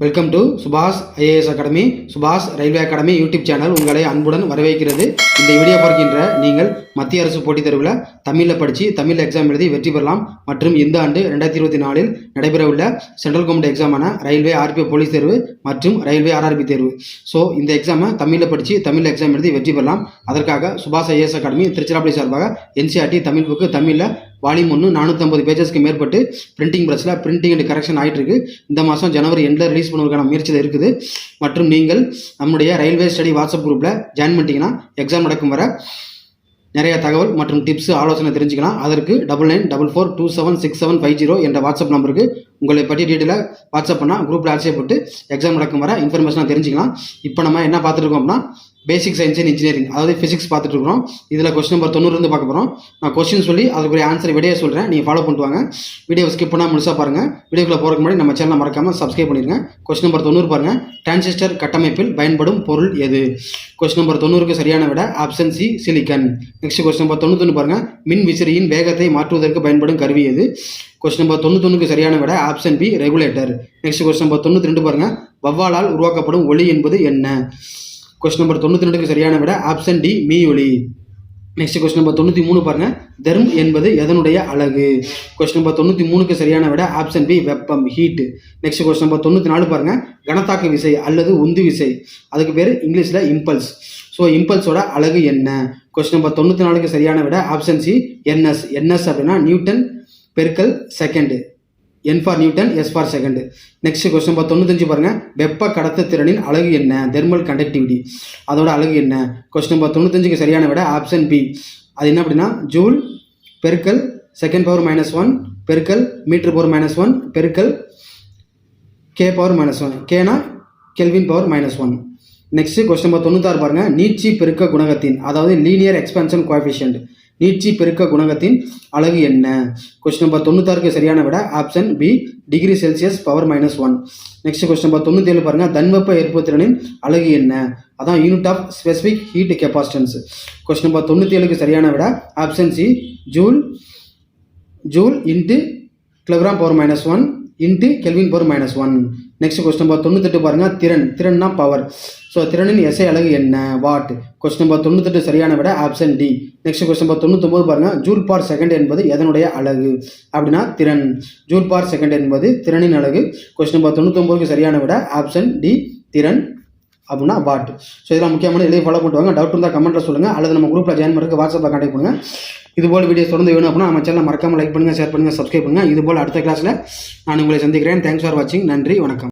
Welcome to சுபாஷ் IAS academy, சுபாஷ் railway academy YouTube channel உங்களை அன்புடன் வரவேற்கிறது. இந்த வீடியோ பார்க்கின்ற நீங்கள் மத்திய அரசு போட்டித் தேர்வில் தமிழில் படித்து தமிழ் எக்ஸாம் எழுதி வெற்றி பெறலாம். மற்றும் இந்த ஆண்டு 2024 நடைபெறவுள்ள சென்ட்ரல் கவர்மெண்ட் எக்ஸாமான ரயில்வே ஆர்பிஎஃப் போலீஸ் தேர்வு மற்றும் ரயில்வே ஆர்ஆர்பி தேர்வு. ஸோ இந்த எக்ஸாமை தமிழில் படித்து தமிழ் எக்ஸாம் எழுதி வெற்றி பெறலாம். அதற்காக சுபாஷ் ஐஏஎஸ் அகாடமி திருச்சிராப்பள்ளி சார்பாக என்சிஆர்டி தமிழ் புக்கு தமிழில் வால்யூம் 1 450 பேஜஸ்க்கு மேற்பட்டு பிரிண்டிங் ப்ரெஸ்ஸில் பிரிண்டிங் அண்ட் கரெக்ஷன் ஆகிட்டு இருக்கு. இந்த மாதம் ஜனவரி எண்டில் ரிலீஸ் பண்ணுவதற்கான முயற்சியில் இருக்குது. மற்றும் நீங்கள் நம்முடைய ரயில்வே ஸ்டடி வாட்ஸ்அப் குரூப்பில் ஜாயின் பண்ணிட்டீங்கன்னா எக்ஸாம் நடக்கும் வர நிறைய தகவல் மற்றும் டிப்ஸ் ஆலோசனை தெரிஞ்சுக்கலாம். அதற்கு 9994276750 என்ற வாட்ஸ்அப் நம்பருக்கு உங்களை பற்றி டீட்டெயிலாக வாட்ஸ்அப் பண்ணால் குரூப்பில் ஆட் செய்யப்பட்டு எக்ஸாம் நடக்கும் வர இன்ஃபர்மேஷனாக தெரிஞ்சுக்கலாம். இப்போ நம்ம என்ன பார்த்துருக்கோம் அப்படின்னா பேசிக் சயின்ஸ் அண்ட் இன்ஜினியரிங், அதாவது ஃபிசிக்ஸ் பார்த்துட்டு இருக்கிறோம். இதில் கொஸ்டின் நம்பர் 90 பார்க்க போகிறோம். நான் கொஸ்டின் சொல்லி அதுக்குரிய ஆன்சர் விடையை சொல்கிறேன், நீங்கள் ஃபாலோ பண்ணுவாங்க. வீடியோ ஸ்கிப் பண்ணால் முழுசாக பாருங்கள். வீடியோக்குள்ளே போகிறதுக்கு முன்னாடி நம்ம சேனலை மறக்காமல் சப்ஸ்கிரைப் பண்ணிடுங்க. கொஸ்டின் நம்பர் 90 பாருங்கள். டிரான்சிஸ்டர் கட்டமைப்பில் பயன்படும் பொருள் எது? கொஸ்டின் நம்பர் 90க்கு சரியான விட option C silicon. Next question number 91 பாருங்கள். மின் விசிறியின் வேகத்தை மாற்றுவதற்கு பயன்படும் கருவி எது? கொஸ்டின் நம்பர் 91க்கு சரியான விட option B regulator. Next question number 92 பாருங்கள். வவ்வாலால் உருவாக்கப்படும் ஒளி என்பது என்ன? கொஸ்டின் நம்பர் 92க்கு சரியான விட ஆப்ஷன் டி மீ ஒளி. நெக்ஸ்ட் கொஸ்டின் நம்பர் 93 பாருங்க. தெர்ம் என்பது எதனுடைய அலகு? கொஸ்டின் நம்பர் 93க்கு சரியான விட ஆப்ஷன் பி வெப்பம், ஹீட். நெக்ஸ்ட் கொஸ்டின் நம்பர் 94 பாருங்க. கனத்தாக்கு விசை அல்லது உந்து விசை, அதுக்கு பேர் இங்கிலீஷில் இம்பல்ஸ். ஸோ இம்பல்ஸோட அலகு என்ன? கொஸ்டின் நம்பர் 94க்கு சரியான விட ஆப்ஷன் சி என்எஸ். என்எஸ் அப்படின்னா நியூட்டன் பெருக்கல் second. N for Newton, S for second. Next question number 95 பாருங்க. வெப்ப கடத்து திறனின் அலகு என்ன? தெர்மல் கண்டக்டிவிட்டி, அதோட அலகு என்ன? கொஸ்டின் நம்பர் 95க்கு சரியான விட ஆப்ஷன் பி. அது என்ன அப்படின்னா ஜூல் பெருக்கல் செகண்ட் பவர் -1 பெருக்கல் மீட்டர் பவர் -1 பெருக்கல் கே பவர் -1. கேனா kelvin power -1. Next question number 96 பாருங்க. நீட்சி பெருக்க குணகத்தின், அதாவது லீனியர் எக்ஸ்பென்ஷன் கோஎஃபிஷியன்ட், நீட்சி பெருக்க குணகத்தின் அலகு என்ன? கொஸ்டின் நம்பர் 96க்கு சரியான விட option B degree Celsius power -1. Next question number 97 பாருங்க. தன்வெப்ப ஏற்புத்திறனின் அலகு என்ன? அதான் unit of specific heat capacitance. Question number 97க்கு சரியான விட option C joule into kilogram power -1 into kelvin power -1. Next question number 98 பாருங்க. திறன்னா பவர். ஸோ திறனின் எஸ்ஐ அலகு என்ன? வாட். கொஸ்டின் நம்பர் 98 சரியான விட option D. Next question number 99 பாருங்க. ஜூல் பார் செகண்ட் என்பது எதனுடைய அலகு அப்படின்னா திறன். ஜூல் பார் செகண்ட் என்பது திறனின் அலகு. கொஸ்டின் நம்பர் 99க்கு சரியான விட ஆப்ஷன் டி திறன் அப்படின்னா வாட். ஸோ இதெல்லாம் முக்கியமான இதையும் ஃபாலோ பண்ணுவாங்க. டவுட் இருந்தால் கமெண்ட்டில் சொல்லுங்கள், அல்லது நம்ம குரூப்பில் ஜாயின் பண்ணுறதுக்கு வாட்ஸ்அப்பில் கான்டாக்ட் பண்ணுங்கள். இதுபோல் வீடியோஸ் தொடர்ந்து வேணும் அப்படின்னா நம்ம சேனலை மறக்காமல் லைக் பண்ணுங்கள், ஷேர் பண்ணுங்கள், சப்ஸ்கிரைப் பண்ணுங்கள். இதுபோல் அடுத்த கிளாஸில் நான் உங்களை சந்திக்கிறேன். தேங்க்ஸ் ஃபார் வாட்சிங். நன்றி, வணக்கம்.